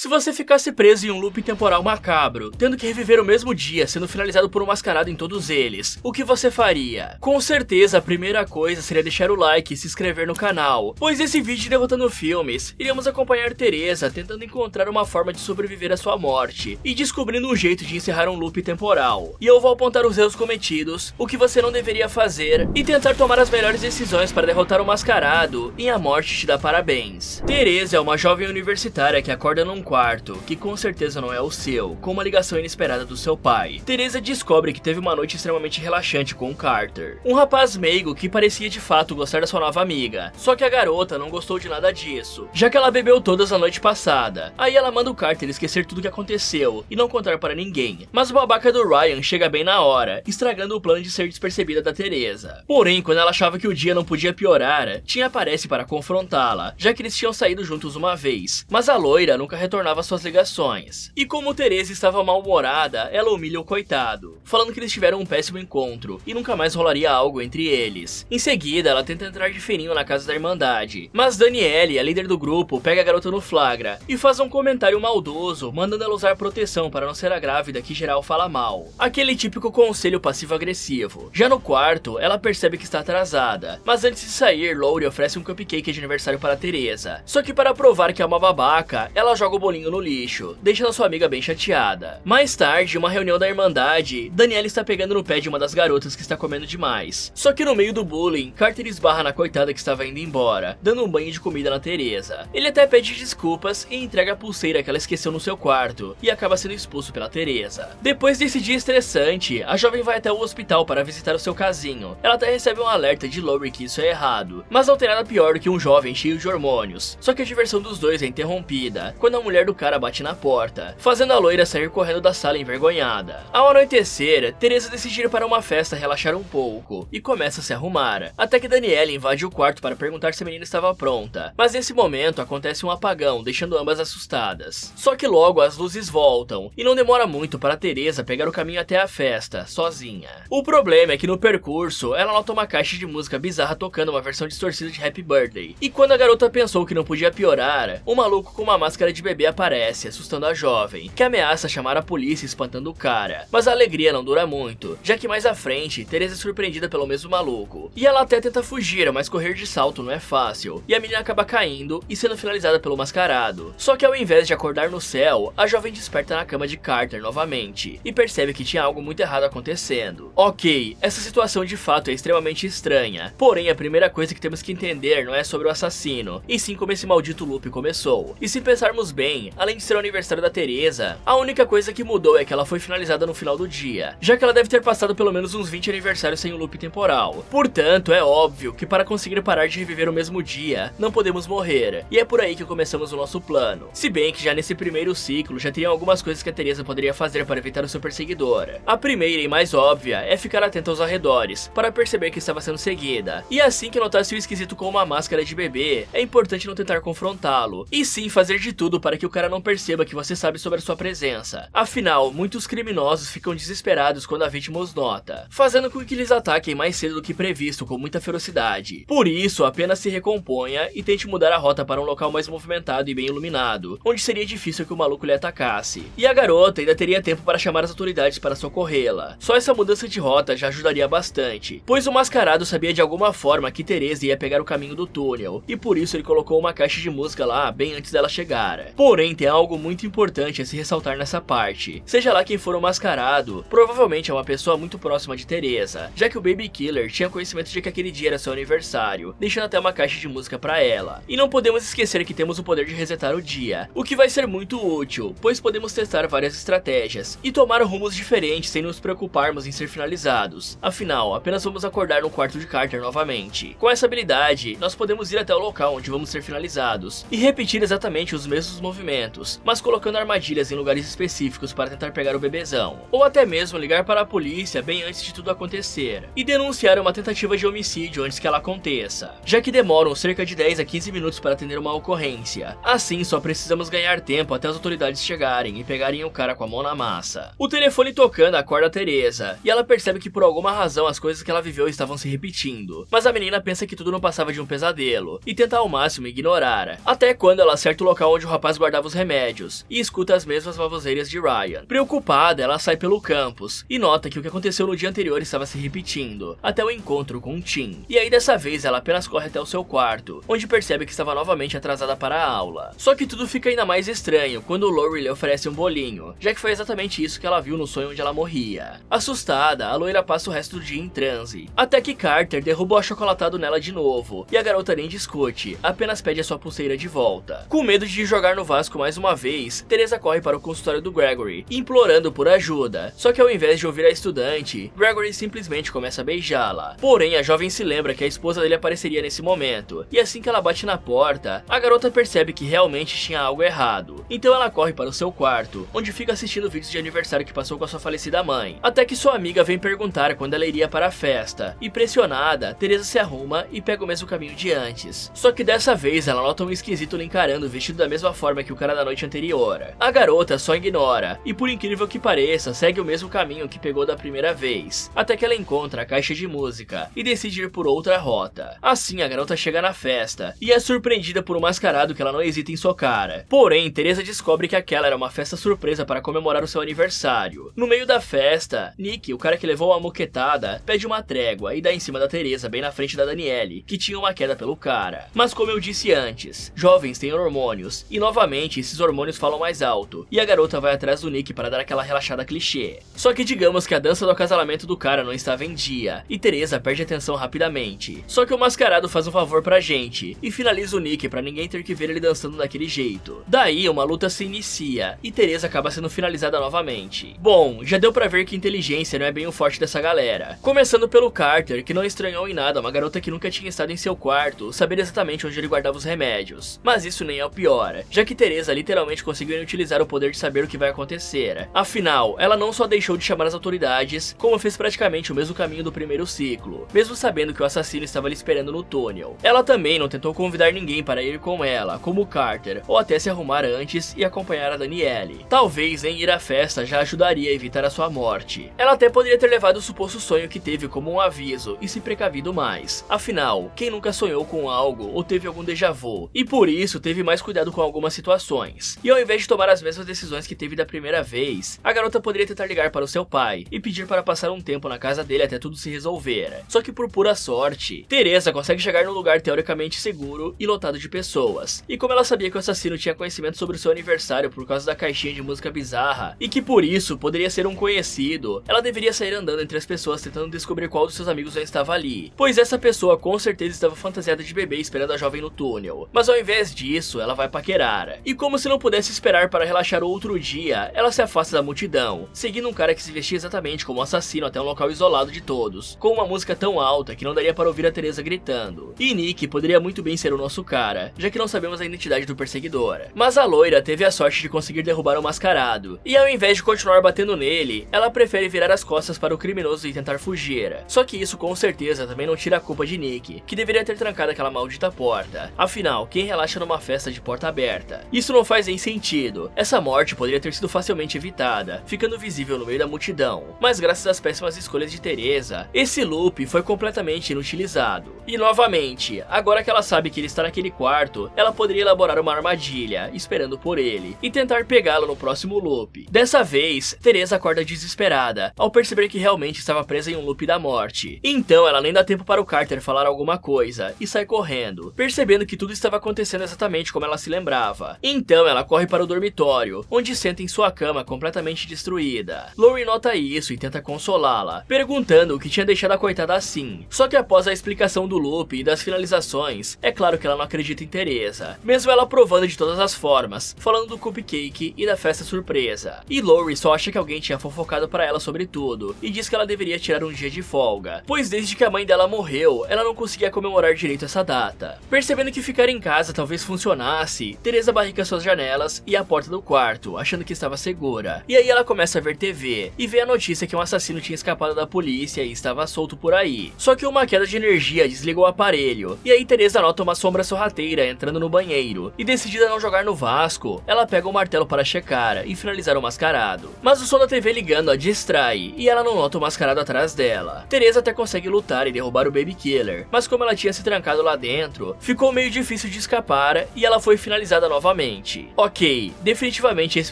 Se você ficasse preso em um loop temporal macabro, tendo que reviver o mesmo dia, sendo finalizado por um mascarado em todos eles, o que você faria? Com certeza a primeira coisa seria deixar o like e se inscrever no canal, pois nesse vídeo de Derrotando Filmes, iremos acompanhar Teresa tentando encontrar uma forma de sobreviver à sua morte, e descobrindo um jeito de encerrar um loop temporal. E eu vou apontar os erros cometidos, o que você não deveria fazer, e tentar tomar as melhores decisões para derrotar o mascarado, e a morte te dá parabéns. Teresa é uma jovem universitária que acorda num quarto, que com certeza não é o seu, com uma ligação inesperada do seu pai. Teresa descobre que teve uma noite extremamente relaxante com o Carter, um rapaz meigo que parecia de fato gostar da sua nova amiga, só que a garota não gostou de nada disso, já que ela bebeu todas a noite passada. Aí ela manda o Carter esquecer tudo o que aconteceu e não contar para ninguém, mas o babaca do Ryan chega bem na hora, estragando o plano de ser despercebida da Teresa. Porém, quando ela achava que o dia não podia piorar, Tim aparece para confrontá-la, já que eles tinham saído juntos uma vez, mas a loira nunca retornava suas ligações. E como Teresa estava mal-humorada, ela humilha o coitado, falando que eles tiveram um péssimo encontro e nunca mais rolaria algo entre eles. Em seguida, ela tenta entrar de fininho na casa da Irmandade, mas Danielle, a líder do grupo, pega a garota no flagra e faz um comentário maldoso, mandando ela usar proteção para não ser a grávida que geral fala mal. Aquele típico conselho passivo-agressivo. Já no quarto, ela percebe que está atrasada, mas antes de sair, Lowry oferece um cupcake de aniversário para Teresa. Só que para provar que é uma babaca, ela joga o bolinho no lixo, deixando sua amiga bem chateada. Mais tarde, em uma reunião da Irmandade, Danielle está pegando no pé de uma das garotas que está comendo demais. Só que no meio do bullying, Carter esbarra na coitada que estava indo embora, dando um banho de comida na Teresa. Ele até pede desculpas e entrega a pulseira que ela esqueceu no seu quarto, e acaba sendo expulso pela Teresa. Depois desse dia estressante, a jovem vai até o hospital para visitar o seu casinho. Ela até recebe um alerta de Lowry que isso é errado, mas não tem nada pior do que um jovem cheio de hormônios. Só que a diversão dos dois é interrompida quando a mulher do cara bate na porta, fazendo a loira sair correndo da sala envergonhada. Ao anoitecer, Teresa decide ir para uma festa relaxar um pouco e começa a se arrumar, até que Danielle invade o quarto para perguntar se a menina estava pronta, mas nesse momento acontece um apagão, deixando ambas assustadas. Só que logo as luzes voltam e não demora muito para Teresa pegar o caminho até a festa, sozinha. O problema é que no percurso, ela nota uma caixa de música bizarra tocando uma versão distorcida de Happy Birthday, e quando a garota pensou que não podia piorar, um maluco com uma máscara de bebê aparece, assustando a jovem, que ameaça chamar a polícia espantando o cara. Mas a alegria não dura muito, já que mais à frente, Teresa é surpreendida pelo mesmo maluco, e ela até tenta fugir, mas correr de salto não é fácil, e a menina acaba caindo e sendo finalizada pelo mascarado. Só que ao invés de acordar no céu, a jovem desperta na cama de Carter novamente, e percebe que tinha algo muito errado acontecendo. Ok, essa situação de fato é extremamente estranha, porém a primeira coisa que temos que entender não é sobre o assassino, e sim como esse maldito loop começou. E se pensarmos bem, além de ser o aniversário da Teresa, a única coisa que mudou é que ela foi finalizada no final do dia, já que ela deve ter passado pelo menos uns 20 aniversários sem um loop temporal. Portanto, é óbvio que para conseguir parar de reviver o mesmo dia, não podemos morrer, e é por aí que começamos o nosso plano. Se bem que já nesse primeiro ciclo já teriam algumas coisas que a Teresa poderia fazer para evitar o seu perseguidor. A primeira e mais óbvia é ficar atenta aos arredores, para perceber que estava sendo seguida, e assim que notasse o esquisito com uma máscara de bebê, é importante não tentar confrontá-lo, e sim fazer de tudo para que o cara não perceba que você sabe sobre a sua presença. Afinal, muitos criminosos ficam desesperados quando a vítima os nota, fazendo com que eles ataquem mais cedo do que previsto com muita ferocidade. Por isso, apenas se recomponha e tente mudar a rota para um local mais movimentado e bem iluminado, onde seria difícil que o maluco lhe atacasse. E a garota ainda teria tempo para chamar as autoridades para socorrê-la. Só essa mudança de rota já ajudaria bastante, pois o mascarado sabia de alguma forma que Teresa ia pegar o caminho do túnel, e por isso ele colocou uma caixa de música lá bem antes dela chegar. Porém, tem algo muito importante a se ressaltar nessa parte. Seja lá quem for o mascarado, provavelmente é uma pessoa muito próxima de Teresa, já que o Baby Killer tinha conhecimento de que aquele dia era seu aniversário, deixando até uma caixa de música pra ela. E não podemos esquecer que temos o poder de resetar o dia, o que vai ser muito útil, pois podemos testar várias estratégias e tomar rumos diferentes sem nos preocuparmos em ser finalizados. Afinal, apenas vamos acordar no quarto de Carter novamente. Com essa habilidade, nós podemos ir até o local onde vamos ser finalizados e repetir exatamente os mesmos movimentos, mas colocando armadilhas em lugares específicos para tentar pegar o bebezão, ou até mesmo ligar para a polícia bem antes de tudo acontecer e denunciar uma tentativa de homicídio antes que ela aconteça, já que demoram cerca de 10 a 15 minutos para atender uma ocorrência. Assim, só precisamos ganhar tempo até as autoridades chegarem e pegarem o cara com a mão na massa. O telefone tocando acorda a Teresa, e ela percebe que por alguma razão as coisas que ela viveu estavam se repetindo, mas a menina pensa que tudo não passava de um pesadelo e tenta ao máximo ignorar, até quando ela acerta o local onde o rapaz guarda guardava os remédios e escuta as mesmas baboseiras de Ryan. Preocupada, ela sai pelo campus e nota que o que aconteceu no dia anterior estava se repetindo, até o encontro com Tim. E aí dessa vez ela apenas corre até o seu quarto, onde percebe que estava novamente atrasada para a aula. Só que tudo fica ainda mais estranho quando Lori lhe oferece um bolinho, já que foi exatamente isso que ela viu no sonho onde ela morria. Assustada, a loira passa o resto do dia em transe, até que Carter derruba o achocolatado nela de novo, e a garota nem discute, apenas pede a sua pulseira de volta. Com medo de jogar no vasco mais uma vez, Teresa corre para o consultório do Gregory, implorando por ajuda, só que ao invés de ouvir a estudante, Gregory simplesmente começa a beijá-la. Porém, a jovem se lembra que a esposa dele apareceria nesse momento, e assim que ela bate na porta, a garota percebe que realmente tinha algo errado. Então ela corre para o seu quarto, onde fica assistindo vídeos de aniversário que passou com a sua falecida mãe, até que sua amiga vem perguntar quando ela iria para a festa, e pressionada, Teresa se arruma e pega o mesmo caminho de antes. Só que dessa vez ela nota um esquisito lhe encarando vestido da mesma forma que o cara da noite anterior. A garota só ignora, e por incrível que pareça, segue o mesmo caminho que pegou da primeira vez, até que ela encontra a caixa de música e decide ir por outra rota. Assim, a garota chega na festa e é surpreendida por um mascarado que ela não hesita em socar. Porém, Teresa descobre que aquela era uma festa surpresa para comemorar o seu aniversário. No meio da festa, Nick, o cara que levou a moquetada, pede uma trégua e dá em cima da Teresa, bem na frente da Danielle, que tinha uma queda pelo cara. Mas como eu disse antes, jovens têm hormônios, e novamente esses hormônios falam mais alto, e a garota vai atrás do Nick para dar aquela relaxada clichê. Só que digamos que a dança do acasalamento do cara não estava em dia, e Teresa perde a atenção rapidamente. Só que o mascarado faz um favor pra gente, e finaliza o Nick pra ninguém ter que ver ele dançando daquele jeito. Daí uma luta se inicia, e Teresa acaba sendo finalizada novamente. Bom, já deu pra ver que inteligência não é bem o forte dessa galera. Começando pelo Carter, que não estranhou em nada uma garota que nunca tinha estado em seu quarto saber exatamente onde ele guardava os remédios. Mas isso nem é o pior, já que Teresa literalmente conseguiu utilizar o poder de saber o que vai acontecer. Afinal, ela não só deixou de chamar as autoridades, como fez praticamente o mesmo caminho do primeiro ciclo, mesmo sabendo que o assassino estava lhe esperando no túnel. Ela também não tentou convidar ninguém para ir com ela, como Carter, ou até se arrumar antes e acompanhar a Danielle. Talvez nem ir à festa já ajudaria a evitar a sua morte. Ela até poderia ter levado o suposto sonho que teve como um aviso e se precavido mais. Afinal, quem nunca sonhou com algo ou teve algum déjà vu, e por isso teve mais cuidado com algumas situações. E ao invés de tomar as mesmas decisões que teve da primeira vez, a garota poderia tentar ligar para o seu pai e pedir para passar um tempo na casa dele até tudo se resolver. Só que por pura sorte, Teresa consegue chegar num lugar teoricamente seguro e lotado de pessoas. E como ela sabia que o assassino tinha conhecimento sobre o seu aniversário por causa da caixinha de música bizarra, e que por isso poderia ser um conhecido, ela deveria sair andando entre as pessoas tentando descobrir qual dos seus amigos já estava ali, pois essa pessoa com certeza estava fantasiada de bebê esperando a jovem no túnel. Mas ao invés disso, ela vai paquerar. E como se não pudesse esperar para relaxar outro dia, ela se afasta da multidão, seguindo um cara que se vestia exatamente como um assassino até um local isolado de todos, com uma música tão alta que não daria para ouvir a Teresa gritando. E Nick poderia muito bem ser o nosso cara, já que não sabemos a identidade do perseguidor. Mas a loira teve a sorte de conseguir derrubar o mascarado, e ao invés de continuar batendo nele, ela prefere virar as costas para o criminoso e tentar fugir. Só que isso com certeza também não tira a culpa de Nick, que deveria ter trancado aquela maldita porta. Afinal, quem relaxa numa festa de porta aberta? Isso não faz nem sentido. Essa morte poderia ter sido facilmente evitada, ficando visível no meio da multidão. Mas graças às péssimas escolhas de Teresa, esse loop foi completamente inutilizado. E novamente, agora que ela sabe que ele está naquele quarto, ela poderia elaborar uma armadilha, esperando por ele, e tentar pegá-lo no próximo loop. Dessa vez, Teresa acorda desesperada, ao perceber que realmente estava presa em um loop da morte. Então ela nem dá tempo para o Carter falar alguma coisa, e sai correndo, percebendo que tudo estava acontecendo exatamente como ela se lembrava. Então ela corre para o dormitório, onde senta em sua cama completamente destruída. Lori nota isso e tenta consolá-la, perguntando o que tinha deixado a coitada assim. Só que após a explicação do loop e das finalizações, é claro que ela não acredita em Teresa, mesmo ela provando de todas as formas, falando do cupcake e da festa surpresa. E Lori só acha que alguém tinha fofocado para ela sobre tudo, e diz que ela deveria tirar um dia de folga, pois desde que a mãe dela morreu, ela não conseguia comemorar direito essa data. Percebendo que ficar em casa talvez funcionasse, Teresa barrica suas janelas e a porta do quarto, achando que estava segura. E aí ela começa a ver TV, e vê a notícia que um assassino tinha escapado da polícia e estava solto por aí. Só que uma queda de energia desligou o aparelho, e aí Teresa nota uma sombra sorrateira entrando no banheiro, e decidida a não jogar no vasco, ela pega um martelo para checar e finalizar o mascarado. Mas o som da TV ligando a distrai, e ela não nota o mascarado atrás dela. Teresa até consegue lutar e derrubar o Baby Killer, mas como ela tinha se trancado lá dentro, ficou meio difícil de escapar e ela foi finalizada novamente. novamente. Ok, definitivamente esse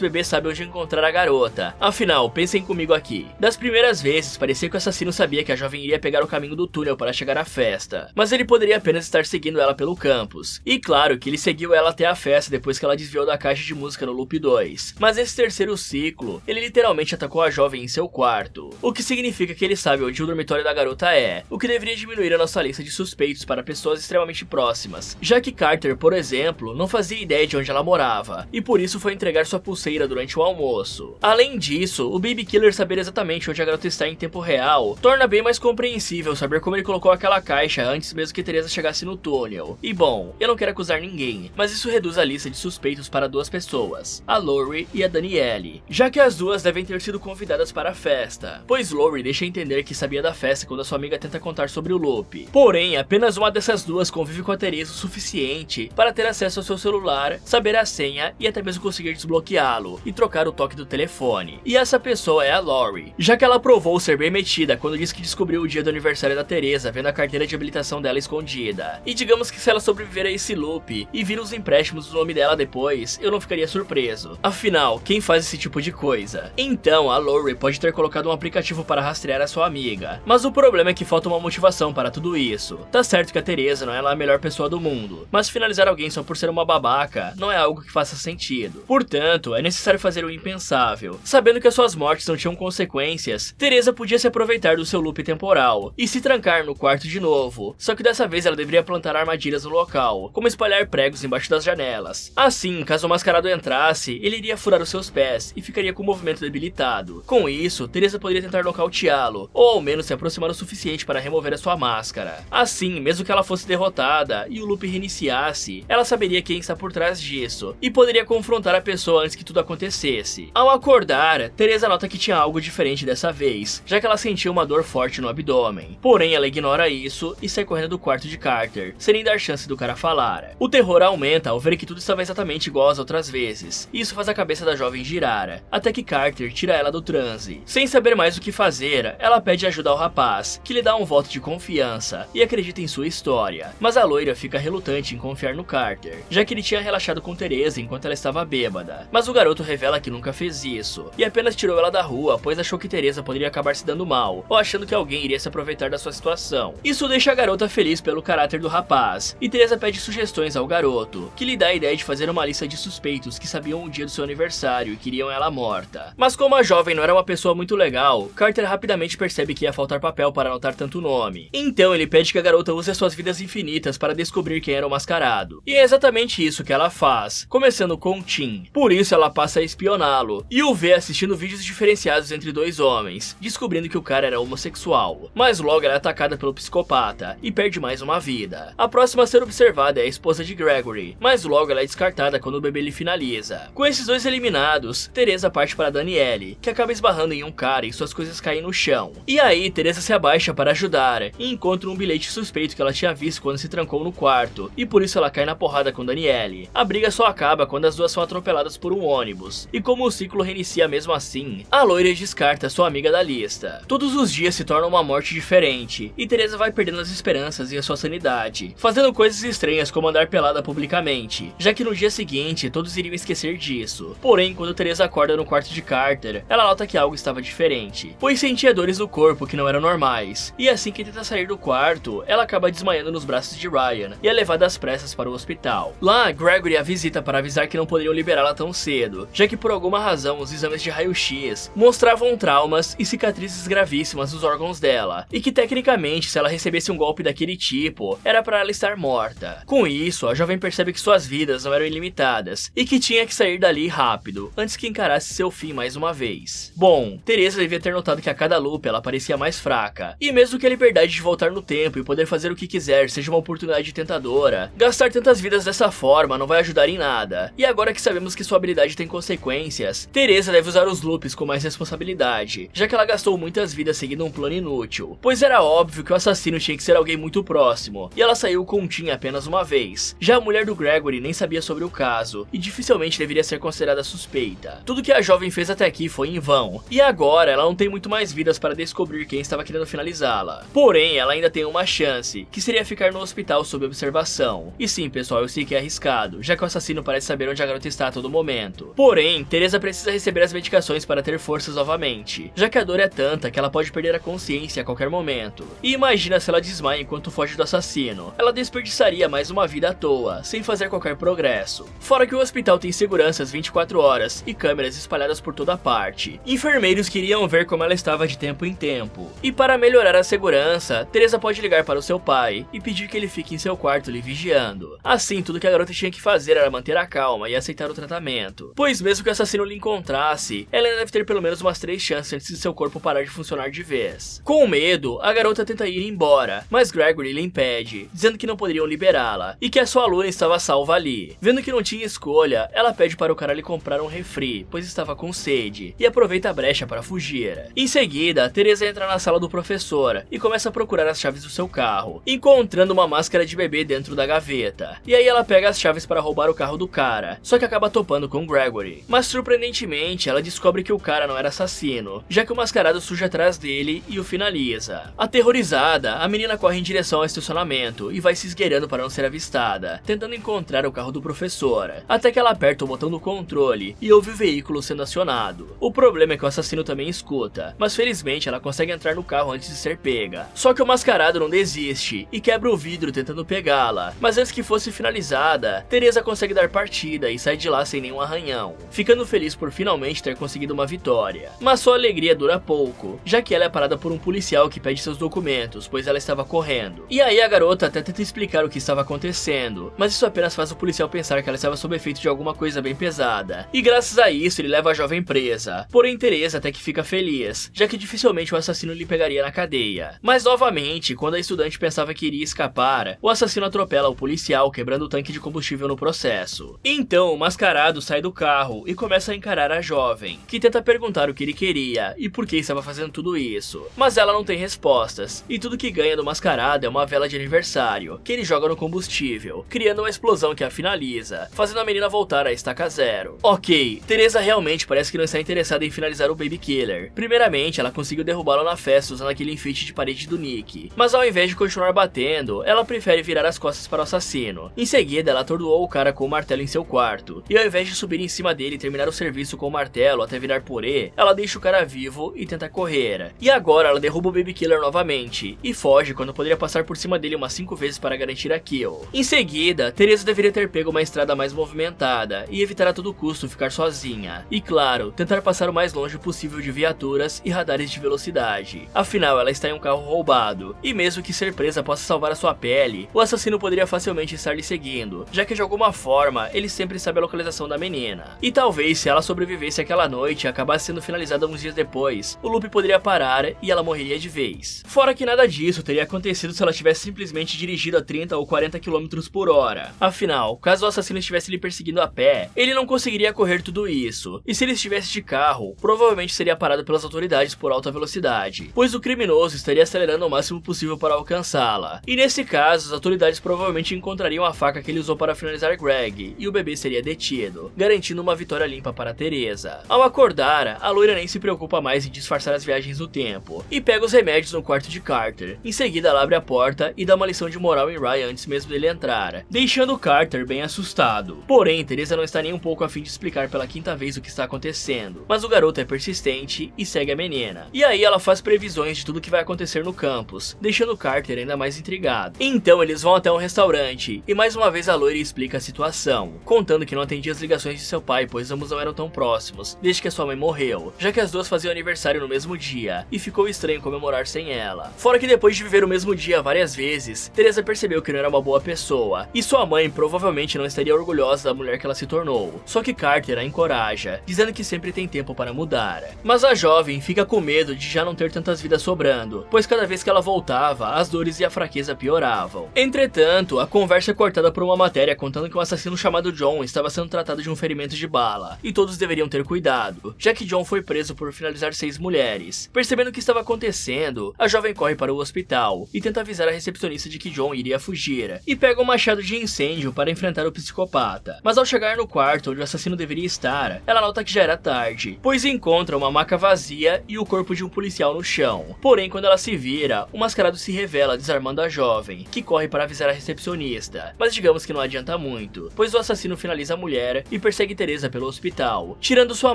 bebê sabe onde encontrar a garota. Afinal, pensem comigo aqui. Das primeiras vezes, parecia que o assassino sabia que a jovem iria pegar o caminho do túnel para chegar à festa, mas ele poderia apenas estar seguindo ela pelo campus. E claro que ele seguiu ela até a festa depois que ela desviou da caixa de música no loop 2. Mas esse terceiro ciclo, ele literalmente atacou a jovem em seu quarto, o que significa que ele sabe onde o dormitório da garota é, o que deveria diminuir a nossa lista de suspeitos para pessoas extremamente próximas, já que Carter, por exemplo, não fazia ideia de onde ela morava, e por isso foi entregar sua pulseira durante o almoço. Além disso, o Baby Killer saber exatamente onde a garota está em tempo real, torna bem mais compreensível saber como ele colocou aquela caixa antes mesmo que Teresa chegasse no túnel. E bom, eu não quero acusar ninguém, mas isso reduz a lista de suspeitos para duas pessoas, a Lori e a Danielle, já que as duas devem ter sido convidadas para a festa, pois Lori deixa entender que sabia da festa quando a sua amiga tenta contar sobre o loop. Porém, apenas uma dessas duas convive com a Teresa o suficiente para ter acesso ao seu celular, saber a senha e até mesmo conseguir desbloqueá-lo e trocar o toque do telefone. E essa pessoa é a Lori, já que ela provou ser bem metida quando disse que descobriu o dia do aniversário da Teresa vendo a carteira de habilitação dela escondida. E digamos que se ela sobreviver a esse loop e vir os empréstimos do nome dela depois, eu não ficaria surpreso. Afinal, quem faz esse tipo de coisa? Então, a Lori pode ter colocado um aplicativo para rastrear a sua amiga, mas o problema é que falta uma motivação para tudo isso. Tá certo que a Teresa não é lá a melhor pessoa do mundo, mas finalizar alguém só por ser uma babaca não é algo que faça sentido. Portanto, é necessário fazer o impensável. Sabendo que as suas mortes não tinham consequências, Teresa podia se aproveitar do seu loop temporal e se trancar no quarto de novo, só que dessa vez ela deveria plantar armadilhas no local, como espalhar pregos embaixo das janelas. Assim, caso o mascarado entrasse, ele iria furar os seus pés e ficaria com o movimento debilitado. Com isso, Teresa poderia tentar nocauteá-lo, ou ao menos se aproximar o suficiente para remover a sua máscara. Assim, mesmo que ela fosse derrotada e o loop reiniciasse, ela saberia quem está por trás disso e poderia confrontar a pessoa antes que tudo acontecesse. Ao acordar, Teresa nota que tinha algo diferente dessa vez, já que ela sentia uma dor forte no abdômen. Porém, ela ignora isso e sai correndo do quarto de Carter, sem nem dar chance do cara falar. O terror aumenta ao ver que tudo estava exatamente igual às outras vezes, e isso faz a cabeça da jovem girar, até que Carter tira ela do transe. Sem saber mais o que fazer, ela pede ajuda ao rapaz, que lhe dá um voto de confiança e acredita em sua história, mas a loira fica relutante em confiar no Carter, já que ele tinha relaxado com Teresa enquanto ela estava bêbada. Mas o garoto revela que nunca fez isso, e apenas tirou ela da rua, pois achou que Teresa poderia acabar se dando mal, ou achando que alguém iria se aproveitar da sua situação. Isso deixa a garota feliz pelo caráter do rapaz, e Teresa pede sugestões ao garoto, que lhe dá a ideia de fazer uma lista de suspeitos que sabiam o dia do seu aniversário e queriam ela morta. Mas como a jovem não era uma pessoa muito legal, Carter rapidamente percebe que ia faltar papel para anotar tanto nome. Então ele pede que a garota use as suas vidas infinitas para descobrir quem era o mascarado. E é exatamente isso que ela faz, começando com Tim. Por isso ela passa a espioná-lo, e o vê assistindo vídeos diferenciados entre dois homens, descobrindo que o cara era homossexual. Mas logo ela é atacada pelo psicopata, e perde mais uma vida. A próxima a ser observada é a esposa de Gregory, mas logo ela é descartada quando o bebê lhe finaliza. Com esses dois eliminados, Teresa parte para Danielle, que acaba esbarrando em um cara e suas coisas caem no chão. E aí Teresa se abaixa para ajudar, e encontra um bilhete suspeito que ela tinha visto quando se trancou no quarto, e por isso ela cai na porrada com Danielle. A briga só acaba quando as duas são atropeladas por um ônibus, e como o ciclo reinicia mesmo assim, a loira descarta sua amiga da lista. Todos os dias se torna uma morte diferente, e Teresa vai perdendo as esperanças e a sua sanidade, fazendo coisas estranhas como andar pelada publicamente, já que no dia seguinte todos iriam esquecer disso. Porém, quando Teresa acorda no quarto de Carter, ela nota que algo estava diferente, pois sentia dores no corpo que não eram normais, e assim que tenta sair do quarto, ela acaba desmaiando nos braços de Ryan e é levada às pressas para o hospital. Lá, Gregory a visita para avisar que não poderiam liberá-la tão cedo, já que por alguma razão os exames de raio-x mostravam traumas e cicatrizes gravíssimas nos órgãos dela, e que tecnicamente se ela recebesse um golpe daquele tipo, era para ela estar morta. Com isso, a jovem percebe que suas vidas não eram ilimitadas, e que tinha que sair dali rápido, antes que encarasse seu fim mais uma vez. Bom, Teresa devia ter notado que a cada loop ela parecia mais fraca, e mesmo que a liberdade de voltar no tempo e poder fazer o que quiser seja uma oportunidade tentadora, gastar tantas vidas dessa forma não vai ajudar em nada. E agora que sabemos que sua habilidade tem consequências, Teresa deve usar os loops com mais responsabilidade, já que ela gastou muitas vidas seguindo um plano inútil, pois era óbvio que o assassino tinha que ser alguém muito próximo, e ela saiu com Tim apenas uma vez. Já a mulher do Gregory nem sabia sobre o caso, e dificilmente deveria ser considerada suspeita. Tudo que a jovem fez até aqui foi em vão, e agora ela não tem muito mais vidas para descobrir quem estava querendo finalizá-la. Porém, ela ainda tem uma chance, que seria ficar no hospital sob observação. E sim, pessoal, eu sei que é arriscado, já que o assassino parece saber onde a garota está a todo momento. Porém, Teresa precisa receber as medicações para ter forças novamente, já que a dor é tanta que ela pode perder a consciência a qualquer momento. E imagina se ela desmaia enquanto foge do assassino. Ela desperdiçaria mais uma vida à toa, sem fazer qualquer progresso. Fora que o hospital tem seguranças 24 horas e câmeras espalhadas por toda parte. Enfermeiros queriam ver como ela estava de tempo em tempo. E para melhorar a segurança, Teresa pode ligar para o seu pai e pedir que ele fique em seu quarto lhe vigiando. Assim, tudo que a garota tinha que fazer era manter a calma e aceitar o tratamento. Pois mesmo que o assassino lhe encontrasse, ela ainda deve ter pelo menos umas 3 chances antes de seu corpo parar de funcionar de vez. Com medo, a garota tenta ir embora, mas Gregory lhe impede, dizendo que não poderiam liberá-la e que a sua aluna estava salva ali. Vendo que não tinha escolha, ela pede para o cara lhe comprar um refri, pois estava com sede, e aproveita a brecha para fugir. Em seguida, Teresa entra na sala do professor e começa a procurar as chaves do seu carro, encontrando uma máscara de bebê dentro da gaveta. E aí ela pega as chaves para roubar o carro do cara, só que acaba topando com Gregory. Mas surpreendentemente, ela descobre que o cara não era assassino, já que o mascarado surge atrás dele e o finaliza. Aterrorizada, a menina corre em direção ao estacionamento e vai se esgueirando para não ser avistada, tentando encontrar o carro do professor, até que ela aperta o botão do controle e ouve o veículo sendo acionado. O problema é que o assassino também escuta, mas felizmente ela consegue entrar no carro antes de ser pega. Só que o mascarado não desiste e quebra o vidro tentando pegá-la, mas antes que fosse finalizada, Teresa consegue dar partida e sai de lá sem nenhum arranhão, ficando feliz por finalmente ter conseguido uma vitória. Mas sua alegria dura pouco, já que ela é parada por um policial que pede seus documentos, pois ela estava correndo. E aí a garota até tenta explicar o que estava acontecendo, mas isso apenas faz o policial pensar que ela estava sob efeito de alguma coisa bem pesada, e graças a isso ele leva a jovem presa. Porém Teresa até que fica feliz, já que dificilmente o assassino lhe pegaria na cadeia. Mas novamente, quando a estudante pensava que iria escapar, o assassino atropela o policial, quebrando o tanque de combustível no processo. Então o mascarado sai do carro e começa a encarar a jovem, que tenta perguntar o que ele queria e por que estava fazendo tudo isso. Mas ela não tem respostas, e tudo que ganha do mascarado é uma vela de aniversário, que ele joga no combustível, criando uma explosão que a finaliza, fazendo a menina voltar à estaca zero. Ok, Teresa realmente parece que não está interessada em finalizar o Baby Killer. Primeiramente, ela conseguiu derrubá-lo na festa usando aquele enfeite de parede do Nick, mas ao invés de continuar batendo, ela prefere virar as costas para o assassino. Em seguida, ela atordoou o cara com o martelo em seu quarto, e ao invés de subir em cima dele e terminar o serviço com o martelo até virar purê, ela deixa o cara vivo e tenta correr. E agora ela derruba o Baby Killer novamente, e foge quando poderia passar por cima dele umas 5 vezes para garantir a kill. Em seguida, Teresa deveria ter pego uma estrada mais movimentada, e evitar a todo custo ficar sozinha. E claro, tentar passar o mais longe possível de viaturas e radares de velocidade. Afinal, ela está em um carro roubado, e mesmo que ser presa possa salvar a sua pele, o assassino poderia facilmente estar lhe seguindo, já que de alguma forma, ele sempre sabe a localização da menina. E talvez se ela sobrevivesse aquela noite e acabasse sendo finalizada uns dias depois, o loop poderia parar e ela morreria de vez. Fora que nada disso teria acontecido se ela tivesse simplesmente dirigido a 30 ou 40 km por hora. Afinal, caso o assassino estivesse lhe perseguindo a pé, ele não conseguiria correr tudo isso, e se ele estivesse de carro, provavelmente seria parado pelas autoridades por alta velocidade, pois o criminoso estaria acelerando o máximo possível para alcançá-la. E nesse caso, as autoridades provavelmente encontrariam a faca que ele usou para finalizar Greg, e o bebê seria detido, garantindo uma vitória limpa para Teresa. Ao acordar, a loira nem se preocupa mais em disfarçar as viagens no tempo, e pega os remédios no quarto de Carter. Em seguida, ela abre a porta e dá uma lição de moral em Ryan antes mesmo dele entrar, deixando Carter bem assustado. Porém, Teresa não está nem um pouco a fim de explicar pela 5ª vez o que está acontecendo, mas o garoto é persistente e segue a menina. E aí ela faz previsões de tudo que vai acontecer no campus, deixando Carter ainda mais intrigado. Então eles vão até um restaurante, e mais uma vez a loira explica a situação, contando que não atendia as ligações de seu pai, pois ambos não eram tão próximos, desde que a sua mãe morreu, já que as duas faziam aniversário no mesmo dia, e ficou estranho comemorar sem ela. Fora que depois de viver o mesmo dia várias vezes, Teresa percebeu que não era uma boa pessoa, e sua mãe provavelmente não estaria orgulhosa da mulher que ela se tornou. Só que Carter a encoraja, dizendo que sempre tem tempo para mudar. Mas a jovem fica com medo de já não ter tantas vidas sobrando, pois cada vez que ela voltava, as dores e a fraqueza pioravam. Entretanto, a conversa é cortada por uma matéria contando que um assassino chamado John estava sendo tratado de um ferimento de bala, e todos deveriam ter cuidado, já que John foi preso por finalizar 6 mulheres. Percebendo o que estava acontecendo, a jovem corre para o hospital e tenta avisar a recepcionista de que John iria fugir, e pega um machado de incêndio para enfrentar o psicopata. Mas ao chegar no quarto onde o assassino deveria estar, ela nota que já era tarde, pois encontra uma maca vazia e o corpo de um policial no chão. Porém, quando ela se vira, o mascarado se revela desarmando a jovem, que corre para avisar a recepcionista, mas digamos que não adianta muito, muito, pois o assassino finaliza a mulher e persegue Teresa pelo hospital, tirando sua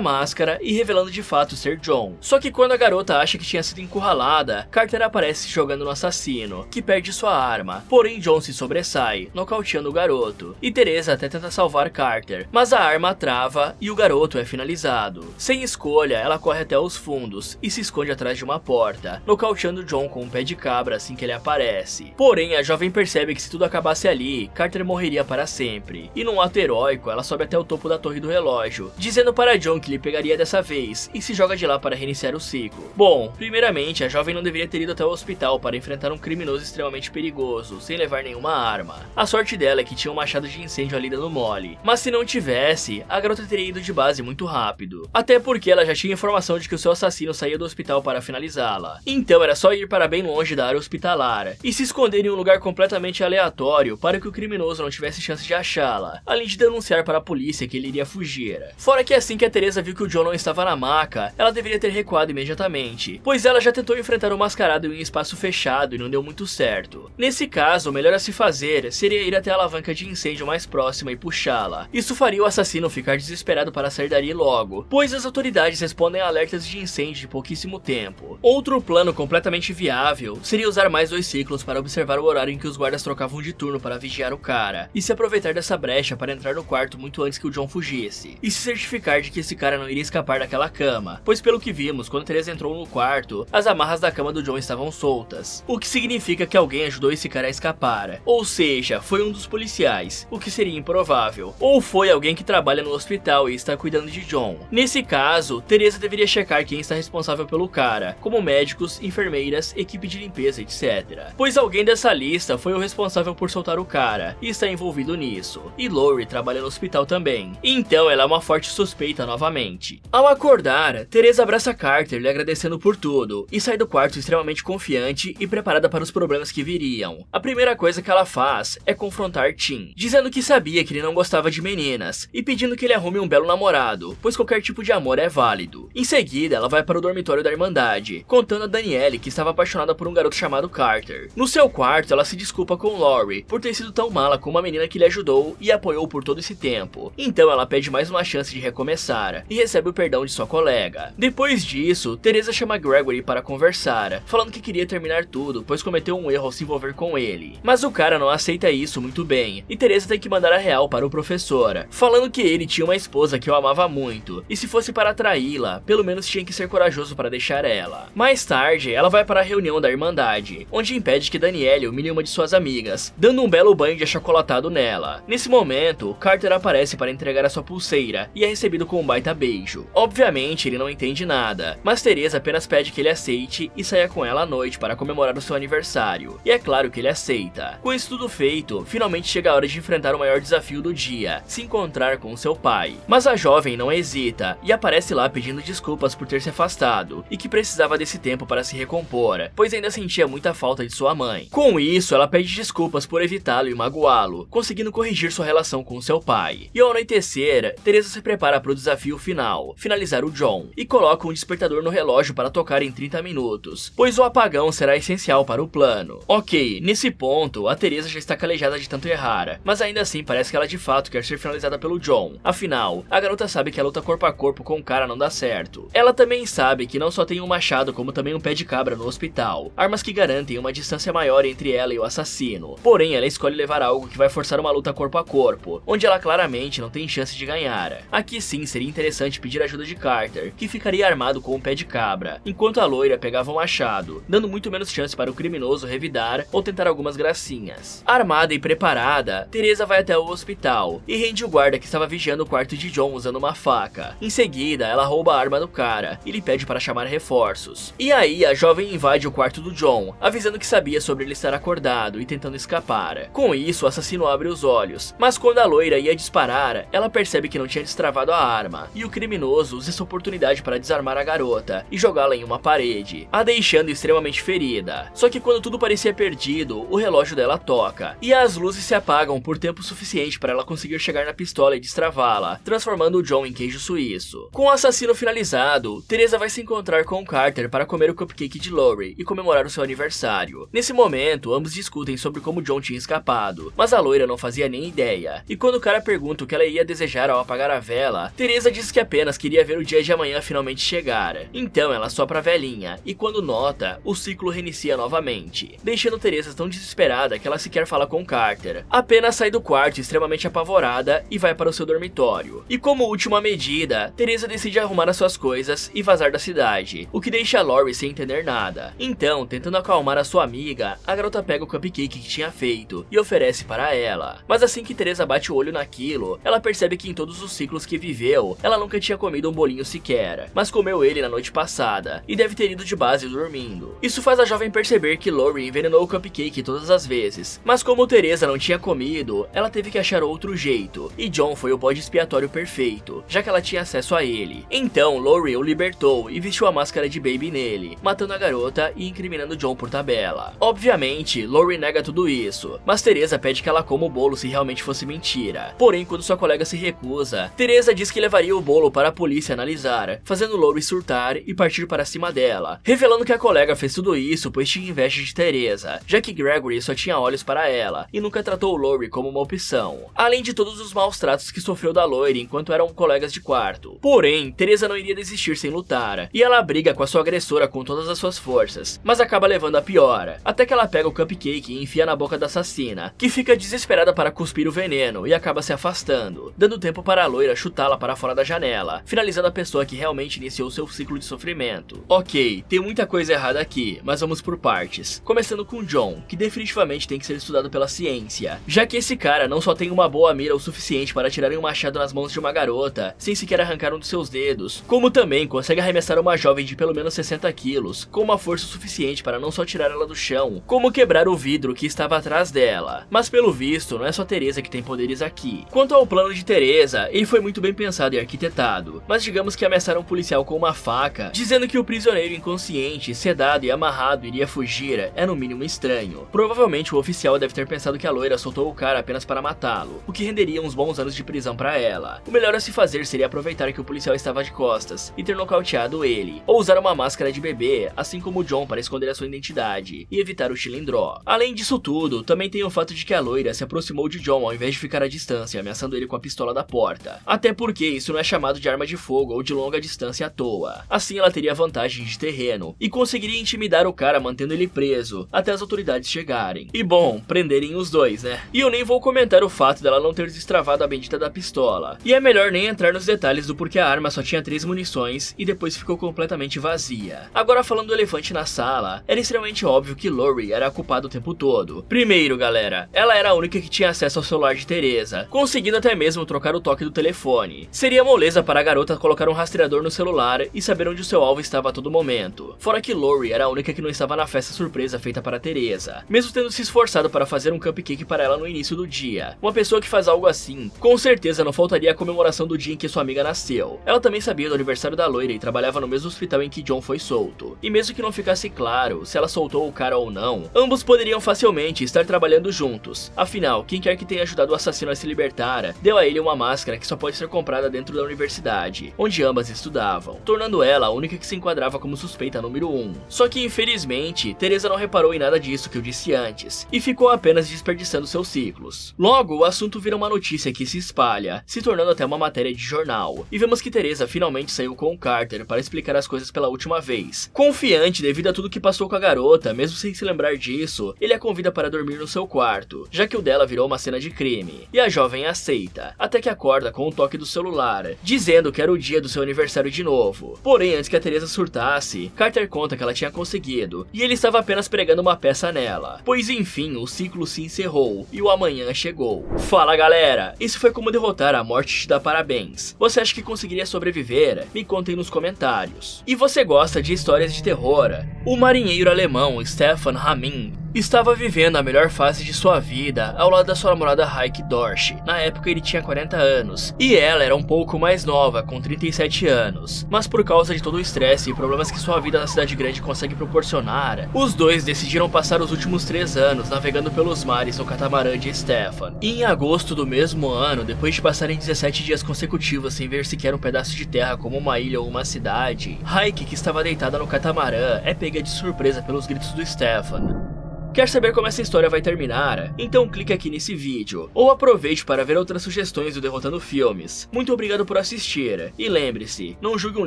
máscara e revelando de fato ser John. Só que quando a garota acha que tinha sido encurralada, Carter aparece jogando no assassino, que perde sua arma, porém John se sobressai, nocauteando o garoto, e Teresa até tenta salvar Carter, mas a arma trava e o garoto é finalizado. Sem escolha, ela corre até os fundos e se esconde atrás de uma porta, nocauteando John com um pé de cabra assim que ele aparece. Porém, a jovem percebe que se tudo acabasse ali, Carter morreria para sempre, e num ato heróico, ela sobe até o topo da torre do relógio, dizendo para John que lhe pegaria dessa vez, e se joga de lá para reiniciar o ciclo. Bom, primeiramente, a jovem não deveria ter ido até o hospital para enfrentar um criminoso extremamente perigoso, sem levar nenhuma arma. A sorte dela é que tinha um machado de incêndio ali dando mole, mas se não tivesse, a garota teria ido de base muito rápido, até porque ela já tinha informação de que o seu assassino saía do hospital para finalizá-la. Então era só ir para bem longe da área hospitalar, e se esconder em um lugar completamente aleatório para que o criminoso não tivesse chance de achá-la, além de denunciar para a polícia que ele iria fugir. Fora que assim que a Teresa viu que o John não estava na maca, ela deveria ter recuado imediatamente, pois ela já tentou enfrentar o mascarado em um espaço fechado e não deu muito certo. Nesse caso, o melhor a se fazer seria ir até a alavanca de incêndio mais próxima e puxá-la. Isso faria o assassino ficar desesperado para sair dali logo, pois as autoridades respondem a alertas de incêndio de pouquíssimo tempo. Outro plano completamente viável seria usar mais 2 ciclos para observar o horário em que os guardas trocavam de turno para vigiar o cara, e se aproveitar dessa brecha para entrar no quarto muito antes que o John fugisse, e se certificar de que esse cara não iria escapar daquela cama, pois pelo que vimos, quando Teresa entrou no quarto, as amarras da cama do John estavam soltas, o que significa que alguém ajudou esse cara a escapar, ou seja, foi um dos policiais, o que seria improvável, ou foi alguém que trabalha no hospital e está cuidando de John. Nesse caso, Teresa deveria checar quem está responsável pelo cara, como médicos, enfermeiras, equipe de limpeza, etc. Pois alguém dessa lista foi o responsável por soltar o cara, e está envolvido nisso, e Lori trabalha no hospital também, então ela é uma forte suspeita novamente. Ao acordar, Teresa abraça Carter lhe agradecendo por tudo, e sai do quarto extremamente confiante e preparada para os problemas que viriam. A primeira coisa que ela faz é confrontar Tim, dizendo que sabia que ele não gostava de meninas, e pedindo que ele arrume um belo namorado, pois qualquer tipo de amor é válido. Em seguida, ela vai para o dormitório da Irmandade, contando a Danielle que estava apaixonada por um garoto chamado Carter. No seu quarto, ela se desculpa com Lori por ter sido tão mala com uma menina que lhe ajudou e apoiou por todo esse tempo. Então ela pede mais uma chance de recomeçar, e recebe o perdão de sua colega. Depois disso, Teresa chama Gregory para conversar, falando que queria terminar tudo, pois cometeu um erro ao se envolver com ele. Mas o cara não aceita isso muito bem, e Teresa tem que mandar a real para o professor, falando que ele tinha uma esposa que o amava muito, e se fosse para traí-la, pelo menos tinha que ser corajoso para deixar ela. Mais tarde, ela vai para a reunião da Irmandade, onde impede que Danielle humilhe uma de suas amigas, dando um belo banho de achocolatado nela. Nesse momento, Carter aparece para entregar a sua pulseira, e é recebido com um baita beijo. Obviamente, ele não entende nada, mas Teresa apenas pede que ele aceite e saia com ela à noite para comemorar o seu aniversário, e é claro que ele aceita. Com isso tudo feito, finalmente chega a hora de enfrentar o maior desafio do dia, se encontrar com seu pai. Mas a jovem não hesita, e aparece lá pedindo desculpas por ter se afastado, e que precisava desse tempo para se recompor, pois ainda sentia muita falta de sua mãe. Com isso, ela pede desculpas por evitá-lo e magoá-lo, conseguindo corrigir sua relação com seu pai. E ao anoitecer, Teresa se prepara para o desafio final, finalizar o John, e coloca um despertador no relógio para tocar em 30 minutos, pois o apagão será essencial para o plano. Ok, nesse ponto, a Teresa já está calejada de tanto errar, mas ainda assim parece que ela de fato quer ser finalizada pelo John. Afinal, a garota sabe que a luta corpo a corpo com o cara não dá certo. Ela também sabe que não só tem um machado como também um pé de cabra no hospital, armas que garantem uma distância maior entre ela e o assassino. Porém, ela escolhe levar algo que vai forçar uma luta corpo a corpo, onde ela claramente não tem chance de ganhar. Aqui sim seria interessante pedir ajuda de Carter, que ficaria armado com um pé de cabra, enquanto a loira pegava um machado, dando muito menos chance para o criminoso revidar ou tentar algumas gracinhas. Armada e preparada, Teresa vai até o hospital e rende o guarda que estava vigiando o quarto de John usando uma faca. Em seguida, ela rouba a arma do cara e lhe pede para chamar reforços. E aí, a jovem invade o quarto do John, avisando que sabia sobre ele estar acordado e tentando escapar. Com isso, o assassino abre os olhos, mas quando a loira ia disparar, ela percebe que não tinha destravado a arma, e o criminoso usa essa oportunidade para desarmar a garota e jogá-la em uma parede, a deixando extremamente ferida. Só que quando tudo parecia perdido, o relógio dela toca, e as luzes se apagam por tempo suficiente para ela conseguir chegar na pistola e destravá-la, transformando o John em queijo suíço. Com o assassino finalizado, Teresa vai se encontrar com Carter para comer o cupcake de Lori e comemorar o seu aniversário. Nesse momento, ambos discutem sobre como John tinha escapado, mas a loira não fazia nem ideia. E quando o cara pergunta o que ela iria desejar ao apagar a vela, Teresa diz que apenas queria ver o dia de amanhã finalmente chegar. Então ela sopra a velinha, e quando nota, o ciclo reinicia novamente, deixando Teresa tão desesperada que ela sequer fala com Carter. Apenas sai do quarto extremamente apavorada e vai para o seu dormitório. E como última medida, Teresa decide arrumar as suas coisas e vazar da cidade, o que deixa Lori sem entender nada. Então, tentando acalmar a sua amiga, a garota pega o cupcake que tinha feito e oferece para ela. Mas assim que Teresa bate o olho naquilo, ela percebe que em todos os ciclos que viveu, ela nunca tinha comido um bolinho sequer, mas comeu ele na noite passada, e deve ter ido de base dormindo. Isso faz a jovem perceber que Lori envenenou o cupcake todas as vezes, mas como Teresa não tinha comido, ela teve que achar outro jeito, e John foi o bode expiatório perfeito, já que ela tinha acesso a ele. Então Lori o libertou e vestiu a máscara de Baby nele, matando a garota e incriminando John por tabela. Obviamente, Lori nega tudo isso, mas Teresa pede que ela coma o bolo se realmente fosse mentira. Porém, quando sua colega se recusa, Teresa diz que levaria o bolo para a polícia analisar, fazendo Lori surtar e partir para cima dela, revelando que a colega fez tudo isso pois tinha inveja de Teresa, já que Gregory só tinha olhos para ela e nunca tratou Lori como uma opção, além de todos os maus tratos que sofreu da Lori enquanto eram colegas de quarto. Porém, Teresa não iria desistir sem lutar, e ela briga com a sua agressora com todas as suas forças, mas acaba levando a pior, até que ela pega o cupcake e enfia na boca da assassina, que fica desesperada para cuspir o veneno e acaba se afastando, dando tempo para a loira chutá-la para fora da janela, finalizando a pessoa que realmente iniciou seu ciclo de sofrimento. Ok, tem muita coisa errada aqui, mas vamos por partes, começando com John, que definitivamente tem que ser estudado pela ciência, já que esse cara não só tem uma boa mira o suficiente para tirar um machado nas mãos de uma garota, sem sequer arrancar um dos seus dedos, como também consegue arremessar uma jovem de pelo menos 60 quilos, com uma força suficiente para não só tirar ela do chão, como quebrar o vidro que estava atrás dela. Mas pelo visto, não é só Teresa que tem poderes aqui. Quanto ao plano de Teresa, ele foi muito bem pensado e arquitetado, mas digamos que ameaçaram um policial com uma faca, dizendo que o prisioneiro inconsciente, sedado e amarrado iria fugir, é no mínimo estranho. Provavelmente o oficial deve ter pensado que a loira soltou o cara apenas para matá-lo, o que renderia uns bons anos de prisão para ela. O melhor a se fazer seria aproveitar que o policial estava de costas e ter nocauteado ele, ou usar uma máscara de bebê, assim como John, para esconder a sua identidade e evitar o chilindró. Além disso tudo, também tem o fato de que a loira se aproximou de John ao invés de ficar à distância, ameaçando ele com a pistola da porta. Até porque isso não é chamado de arma de fogo ou de longa distância à toa. Assim ela teria vantagem de terreno e conseguiria intimidar o cara mantendo ele preso até as autoridades chegarem. E bom, prenderem os dois, né? E eu nem vou comentar o fato dela não ter destravado a bendita da pistola. E é melhor nem entrar nos detalhes do porquê a arma só tinha 3 munições e depois ficou completamente vazia. Agora falando do elefante na sala, era extremamente óbvio que Lori era a culpada o tempo todo. Primeiro, galera, ela era a única que tinha acesso ao celular de Teresa, conseguindo até mesmo trocar o toque do telefone. Seria moleza para a garota colocar um rastreador no celular e saber onde o seu alvo estava a todo momento. Fora que Lori era a única que não estava na festa surpresa feita para Teresa, mesmo tendo se esforçado para fazer um cupcake para ela no início do dia. Uma pessoa que faz algo assim, com certeza não faltaria a comemoração do dia em que sua amiga nasceu. Ela também sabia do aniversário da loira e trabalhava no mesmo hospital em que John foi solto. E mesmo que não ficasse claro se ela soltou o cara ou não, ambos poderiam facilmente estar trabalhando juntos. Afinal, quem quer que tenha ajudado o assassino a se libertar, deu a ele uma máscara que só pode ser comprada dentro da universidade, onde ambas estudavam, tornando ela a única que se enquadrava como suspeita número 1. Só que infelizmente, Teresa não reparou em nada disso que eu disse antes, e ficou apenas desperdiçando seus ciclos. Logo, o assunto vira uma notícia que se espalha, se tornando até uma matéria de jornal, e vemos que Teresa finalmente saiu com o Carter para explicar as coisas pela última vez. Confiante devido a tudo que passou com a garota, mesmo sem se lembrar disso, ele a convida para dormir no seu quarto, já que o dela virou uma cena de crime, e a jovem aceita, até que acorda com o toque do celular, dizendo que era o dia do seu aniversário de novo. Porém, antes que a Teresa surtasse, Carter conta que ela tinha conseguido, e ele estava apenas pregando uma peça nela, pois enfim, o ciclo se encerrou, e o amanhã chegou. Fala galera, isso foi como derrotar a morte te dá parabéns. Você acha que conseguiria sobreviver? Me contem nos comentários. E você gosta de histórias de terror? O marinheiro alemão Stefan Ramin estava vivendo a melhor fase de sua vida ao lado da sua namorada Heike Dorsch. Na época ele tinha 40 anos, e ela era um pouco mais nova, com 37 anos. Mas por causa de todo o estresse e problemas que sua vida na cidade grande consegue proporcionar, os dois decidiram passar os últimos 3 anos navegando pelos mares no catamarã de Stefan. E em agosto do mesmo ano, depois de passarem 17 dias consecutivos sem ver sequer um pedaço de terra como uma ilha ou uma cidade, Heike, que estava deitada no catamarã, é pega de surpresa pelos gritos do Stefan. Quer saber como essa história vai terminar? Então clique aqui nesse vídeo, ou aproveite para ver outras sugestões do Derrotando Filmes. Muito obrigado por assistir, e lembre-se, não julgue um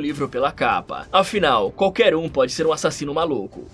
livro pela capa, afinal, qualquer um pode ser um assassino maluco.